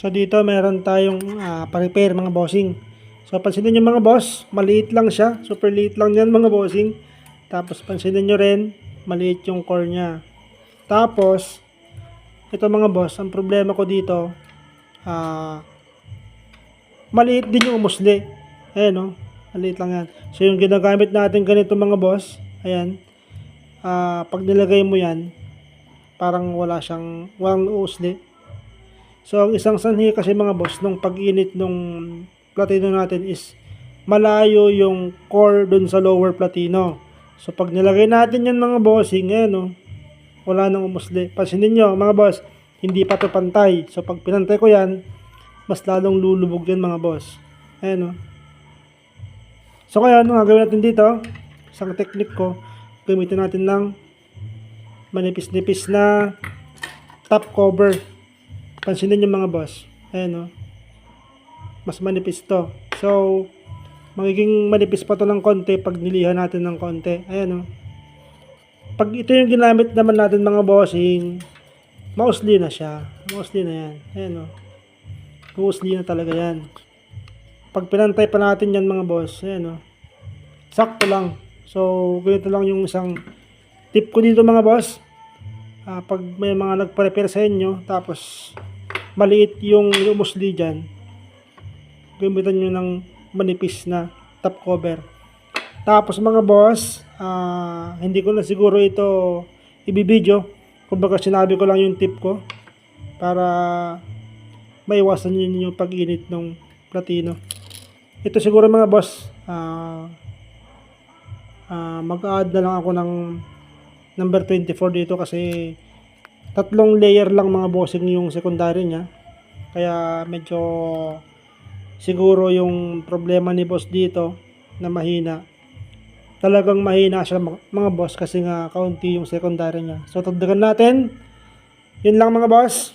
So dito meron tayong pa-repair mga bossing. So pansinin nyo mga boss, maliit lang siya. Super liit lang yan mga bossing. Tapos pansinin nyo rin, maliit yung core nya. Tapos, ito mga boss, ang problema ko dito, maliit din yung umusli. Ayan o, maliit lang yan. So yung ginagamit natin ganito mga boss, ayan, pag nilagay mo yan, parang walang uusli. So, ang isang sanhi kasi mga boss, nung pag-init nung platino natin is malayo yung core dun sa lower platino. So, pag nilagay natin yan mga bossing, ayan o, wala nang umusli. Pansinin nyo mga boss, hindi pa to pantay. So, pag pinantay ko yan, mas lalong lulubog yan mga boss. Ayan o. So, kaya ano nga gawin natin dito? Isang technique ko, gamitin natin ng manipis-nipis na top cover. Pansinin nyo mga boss. Ayan o. Mas manipis to. So, magiging manipis pa to ng konti pag nilihan natin ng konti. Ayan o. Pag ito yung ginamit naman natin mga bossing, mausli na siya. Mausli na yan. Ayan o. Mausli na talaga yan. Pag pinantay pa natin yan mga boss, ayan o. Sakto lang. So, ganito lang yung isang tip ko dito mga boss. Pag may mga nagpa-repair sa inyo, tapos maliit yung umusli dyan, gamitan nyo ng manipis na top cover. Tapos mga boss, hindi ko na siguro ito ibibideo. Kumbaga sinabi ko lang yung tip ko para maiwasan nyo yung pag-init ng platino. Ito siguro mga boss, mag-add na lang ako ng number 24 dito kasi 3 layer lang mga bossing yung secondary niya. Kaya medyo siguro yung problema ni boss dito na mahina. Talagang mahina siya mga boss kasi nga kaunti yung secondary niya. So tagdagan natin. Yun lang mga boss.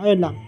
Ayun lang.